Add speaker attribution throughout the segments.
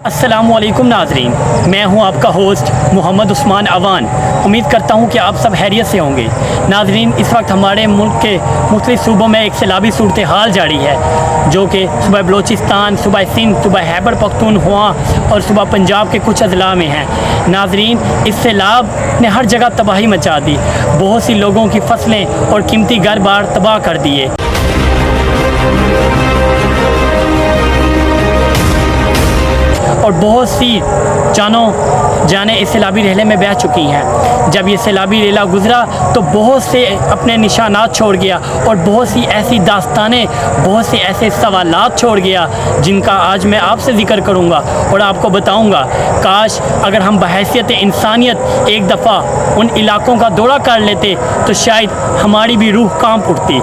Speaker 1: अस्सलामुअलैकुम नाजरीन, मैं हूं आपका होस्ट मोहम्मद उस्मान अवान। उम्मीद करता हूं कि आप सब खैरियत से होंगे। नाजरीन, इस वक्त हमारे मुल्क के मुख्तलिफ सूबों में एक सैलाबी सूरत हाल जारी है, जो कि सुबह बलोचिस्तान, सुबह सिंध, सुबह खैबर पख्तूनख्वा और सुबह पंजाब के कुछ अजला में है। नाजरीन, इस सैलाब ने हर जगह तबाही मचा दी, बहुत सी लोगों की फसलें और कीमती घर बार तबाह कर दिए। और बहुत सी जानें इस सैलाबी रेले में बह चुकी हैं। जब ये सैलाबी रेला गुज़रा तो बहुत से अपने निशानात छोड़ गया और बहुत सी ऐसी दास्तानें, बहुत से ऐसे सवालात छोड़ गया जिनका आज मैं आपसे ज़िक्र करूँगा और आपको बताऊँगा। काश अगर हम बहैसियत इंसानियत एक दफ़ा उन इलाकों का दौरा कर लेते तो शायद हमारी भी रूह कांप उठती।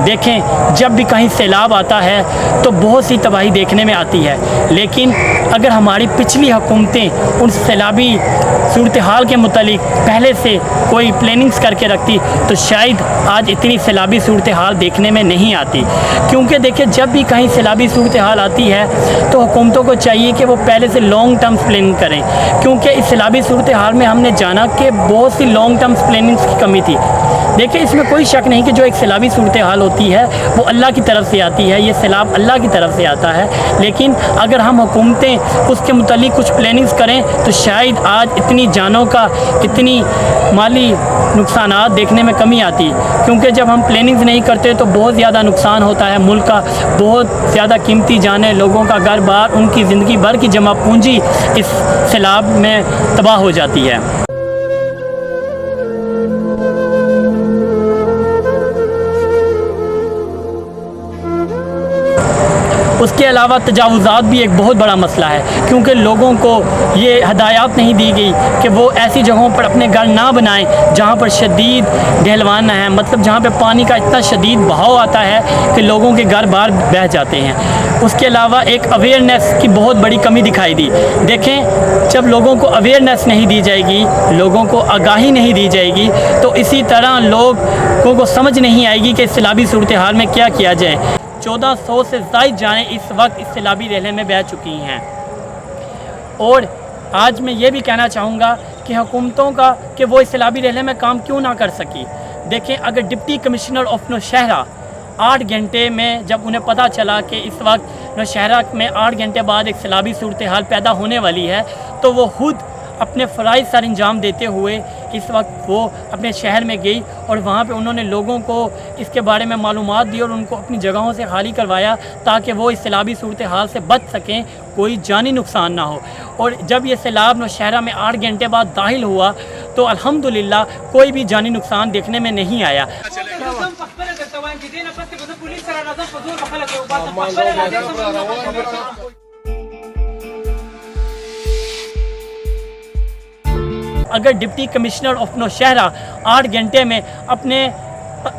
Speaker 1: देखें, जब भी कहीं सैलाब आता है तो बहुत सी तबाही देखने में आती है, लेकिन अगर हमारी पिछली हुकूमतें उन सैलाबी सूरत हाल के मुतालिक पहले से कोई प्लानिंग्स करके रखती तो शायद आज इतनी सैलाबी सूरत हाल देखने में नहीं आती। क्योंकि देखिए, जब भी कहीं सैलाबी सूरत हाल आती है तो हुकूमतों को चाहिए कि वो पहले से लॉन्ग टर्म प्लानिंग करें, क्योंकि इस सैलाबी सूरत हाल में हमने जाना कि बहुत सी लॉन्ग टर्म प्लानिंग्स की कमी थी। देखिए, इसमें कोई शक नहीं कि जो एक सैलाबी सूरत हाल होती है वो अल्लाह की तरफ से आती है, ये सैलाब अल्लाह की तरफ से आता है। लेकिन अगर हम हुकूमतें उसके मुतालिक कुछ प्लानिंग्स करें तो शायद आज इतनी जानों का, इतनी माली नुकसानात देखने में कमी आती, क्योंकि जब हम प्लानिंग्स नहीं करते तो बहुत ज़्यादा नुकसान होता है मुल्क का। बहुत ज़्यादा कीमती जानें, लोगों का घर बार, उनकी ज़िंदगी भर की जमा पूंजी इस सैलाब में तबाह हो जाती है। उसके अलावा तजावुज़ात भी एक बहुत बड़ा मसला है, क्योंकि लोगों को ये हदायत नहीं दी गई कि वो ऐसी जगहों पर अपने घर ना बनाएं जहाँ पर शदीद ढलवान है, मतलब जहाँ पे पानी का इतना शदीद बहाव आता है कि लोगों के घर बार बह जाते हैं। उसके अलावा एक अवेयरनेस की बहुत बड़ी कमी दिखाई दी। देखें, जब लोगों को अवेयरनेस नहीं दी जाएगी, लोगों को आगाही नहीं दी जाएगी, तो इसी तरह लोगों को समझ नहीं आएगी कि सैलाबी सूरत हाल में क्या किया जाए। 1400 से ज़ायद जानें इस वक्त इस सैलाबी रेले में बह चुकी हैं। और आज मैं ये भी कहना चाहूँगा कि हुकूमतों का कि वो इस सैलाबी रेले में काम क्यों ना कर सकी। देखें, अगर डिप्टी कमिश्नर ऑफ नौशहरा 8 घंटे में, जब उन्हें पता चला कि इस वक्त नौशहरा में 8 घंटे बाद एक सैलाबी सूरत हाल पैदा होने वाली है, तो वो खुद अपने फ़राइज़ सर अंजाम देते हुए इस वक्त वो अपने शहर में गई और वहाँ पे उन्होंने लोगों को इसके बारे में मालूमात दी और उनको अपनी जगहों से खाली करवाया ताकि वो इस सैलाबी सूरत हाल से बच सकें, कोई जानी नुकसान ना हो। और जब ये सैलाब नौशहरा में 8 घंटे बाद दाखिल हुआ तो अल्हम्दुलिल्लाह कोई भी जानी नुकसान देखने में नहीं आया। अगर डिप्टी कमिश्नर ऑफ नौशहरा 8 घंटे में अपने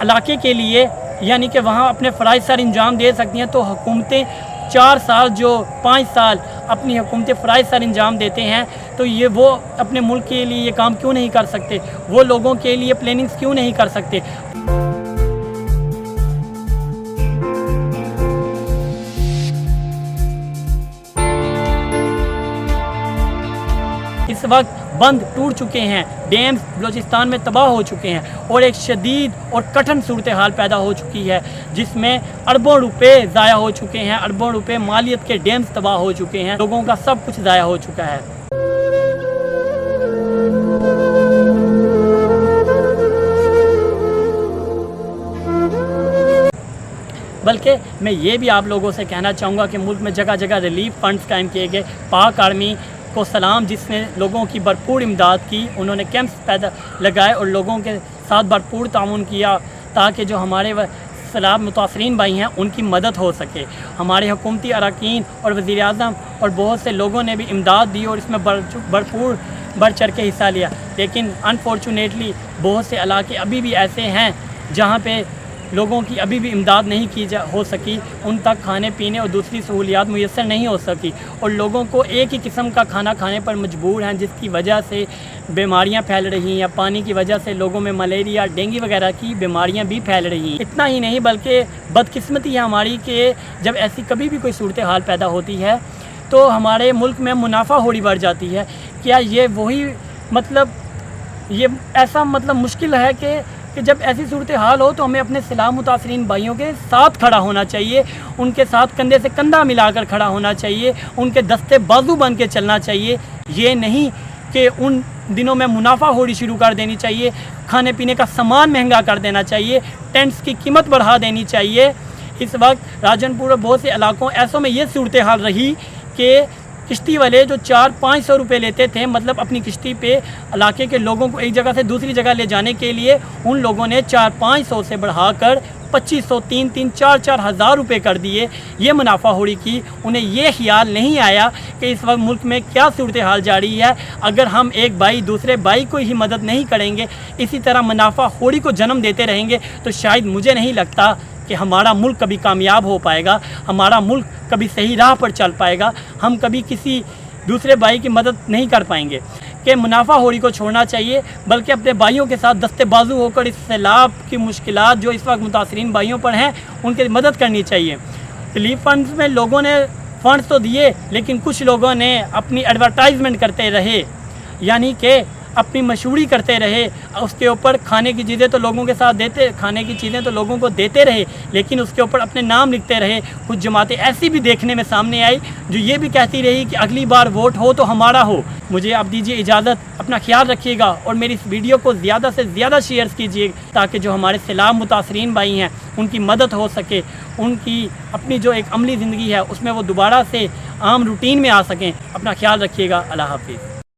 Speaker 1: इलाके के लिए, यानी कि वहाँ अपने फ़राइज़ सर अंजाम दे सकती हैं, तो हुकूमतें 4 साल, जो 5 साल अपनी हुकूमतें फ़राइज़ सर अंजाम देते हैं, तो ये वो अपने मुल्क के लिए ये काम क्यों नहीं कर सकते? वो लोगों के लिए प्लानिंग्स क्यों नहीं कर सकते? इस वक्त बंद टूट चुके हैं, डैम्स बलूचिस्तान में तबाह हो चुके हैं और एक शदीद और कठिन सूरत हाल पैदा हो चुकी है, जिसमें अरबों रुपए ज़ाया हो चुके हैं, अरबों रुपए मालियत के डैम्स तबाह हो चुके हैं, लोगों का सब कुछ ज़ाया हो चुका है। बल्कि मैं ये भी आप लोगों से कहना चाहूँगा कि मुल्क में जगह जगह रिलीफ फंड्स कायम किए गए। पाक आर्मी को सलाम, जिसने लोगों की भरपूर इमदाद की, उन्होंने कैंप्स पैदा लगाए और लोगों के साथ भरपूर ताउन किया ताकि जो हमारे सैलाब मुतासरीन भाई हैं उनकी मदद हो सके। हमारे हुकूमती अरकान और वज़ीर आज़म और बहुत से लोगों ने भी इमदाद दी और इसमें भरपूर बढ़ चढ़ के हिस्सा लिया। लेकिन अनफॉर्चुनेटली बहुत से इलाके अभी भी ऐसे हैं जहाँ पे लोगों की अभी भी इमदाद नहीं हो सकी, उन तक खाने पीने और दूसरी सहूलियात मुयस्सर नहीं हो सकी, और लोगों को एक ही किस्म का खाना खाने पर मजबूर हैं, जिसकी वजह से बीमारियां फैल रही हैं। पानी की वजह से लोगों में मलेरिया, डेंगू वगैरह की बीमारियां भी फैल रही हैं। इतना ही नहीं बल्कि बदकिस्मती है हमारी कि जब ऐसी कभी भी कोई सूरत हाल पैदा होती है तो हमारे मुल्क में मुनाफा होड़ी बढ़ जाती है। क्या ये वही मतलब ये ऐसा मतलब मुश्किल है कि जब ऐसी सूरत हाल हो तो हमें अपने सलाम मुतासरीन भाइयों के साथ खड़ा होना चाहिए, उनके साथ कंधे से कंधा मिलाकर खड़ा होना चाहिए, उनके दस्ते बाजू बन के चलना चाहिए। ये नहीं कि उन दिनों में मुनाफा होड़ी शुरू कर देनी चाहिए, खाने पीने का सामान महंगा कर देना चाहिए, टेंट्स की कीमत बढ़ा देनी चाहिए। इस वक्त राजनपुर और बहुत से इलाकों ऐसों में ये सूरत हाल रही कि किश्ती वाले जो 400-500 रुपये लेते थे, मतलब अपनी किश्ती पे इलाके के लोगों को एक जगह से दूसरी जगह ले जाने के लिए, उन लोगों ने 400-500 से बढ़ाकर 2500, 3-3, 4-4 हज़ार रुपये कर दिए। ये मुनाफा होड़ी की। उन्हें ये ख्याल नहीं आया कि इस वक्त मुल्क में क्या सूरत हाल जारी है। अगर हम एक भाई दूसरे भाई को ही मदद नहीं करेंगे, इसी तरह मुनाफा होड़ी को जन्म देते रहेंगे, तो शायद मुझे नहीं लगता कि हमारा मुल्क कभी कामयाब हो पाएगा, हमारा मुल्क कभी सही राह पर चल पाएगा, हम कभी किसी दूसरे भाई की मदद नहीं कर पाएंगे। कि मुनाफा होड़ी को छोड़ना चाहिए, बल्कि अपने भाइयों के साथ दस्ते बाजू होकर इस सैलाब की मुश्किलात जो इस वक्त मुतासरीन भाइयों पर हैं उनकी मदद करनी चाहिए। रिलीफ फंड्स में लोगों ने फ़ंड्स तो दिए, लेकिन कुछ लोगों ने अपनी एडवर्टाइजमेंट करते रहे, यानी कि अपनी मशहूरी करते रहे। उसके ऊपर खाने की चीज़ें तो लोगों के साथ खाने की चीज़ें तो लोगों को देते रहे, लेकिन उसके ऊपर अपने नाम लिखते रहे। कुछ जमातें ऐसी भी देखने में सामने आई जो ये भी कहती रही कि अगली बार वोट हो तो हमारा हो। मुझे आप दीजिए इजाज़त, अपना ख्याल रखिएगा और मेरी इस वीडियो को ज़्यादा से ज़्यादा शेयर कीजिए, ताकि जो हमारे सैलाब मुतासरीन भाई हैं उनकी मदद हो सके, उनकी अपनी जो एक अमली ज़िंदगी है उसमें वो दोबारा से आम रूटीन में आ सकें। अपना ख्याल रखिएगा। अल्लाह हाफिज़।